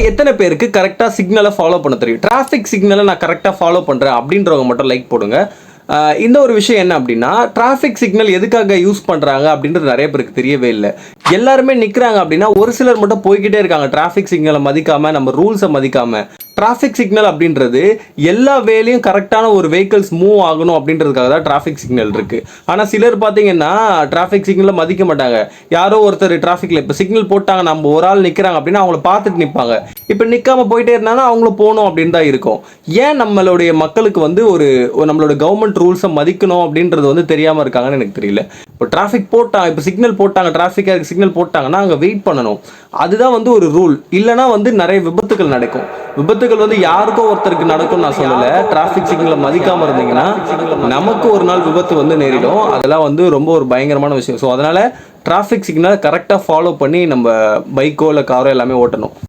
எத்தனை பேருக்கு கரெக்டாக சிக்னலை ஃபாலோ பண்ண தெரியும்? டிராஃபிக் சிக்னலை நான் கரெக்டாக ஃபாலோ பண்ணுறேன் அப்படின்றவங்க மட்டும் லைக் போடுங்க. இந்த ஒரு விஷயம் என்ன அப்படின்னா, டிராஃபிக் சிக்னல் எதுக்காக யூஸ் பண்ணுறாங்க அப்படின்றது நிறைய பேருக்கு தெரியவே இல்லை. எல்லாருமே நிற்கிறாங்க அப்படின்னா ஒரு சிலர் மட்டும் போய்கிட்டே இருக்காங்க, டிராஃபிக் சிக்னலை மதிக்காமல், நம்ம ரூல்ஸை மதிக்காமல். டிராஃபிக் சிக்னல் அப்படின்றது எல்லா வேலையும் கரெக்டான ஒரு வெஹிக்கிள்ஸ் மூவ் ஆகணும் அப்படின்றதுக்காக தான் டிராஃபிக் சிக்னல் இருக்குது. ஆனால் சிலர் பார்த்தீங்கன்னா டிராஃபிக் சிக்னலை மதிக்க மாட்டாங்க. யாரோ ஒருத்தர் டிராஃபிக்கில் இப்போ சிக்னல் போட்டாங்க, நம்ம ஒரு ஆள் நிற்கிறாங்க அப்படின்னா அவங்கள பார்த்துட்டு நிற்பாங்க. இப்போ நிற்காம போயிட்டே இருந்தாலும் அவங்களும் போகணும் அப்படின்னு தான் இருக்கும். ஏன் நம்மளுடைய மக்களுக்கு வந்து நம்மளோட கவர்மெண்ட் ரூல்ஸை மதிக்கணும் அப்படின்றது வந்து தெரியாமல் இருக்காங்கன்னு எனக்கு தெரியல. இப்போ டிராஃபிக் போட்டாங்க, இப்போ சிக்னல் போட்டாங்க, டிராஃபிக்காக சிக்னல் போட்டாங்கன்னா அங்கே வெயிட் பண்ணணும். அதுதான் வந்து ஒரு ரூல். இல்லைனா வந்து நிறைய விபத்துகள் நடக்கும். விபத்துகள் வந்து யாருக்கோ ஒருத்தருக்கு நடக்கும் நான் சொல்லலை. டிராஃபிக் சிக்னலை மதிக்காமல் இருந்தீங்கன்னா நமக்கு ஒரு நாள் விபத்து வந்து நேரிடும். அதெல்லாம் வந்து ரொம்ப ஒரு பயங்கரமான விஷயம். ஸோ அதனால் டிராஃபிக் சிக்னலை கரெக்டாக ஃபாலோ பண்ணி நம்ம பைக்கோ இல்லை காரோ எல்லாமே ஓட்டணும்.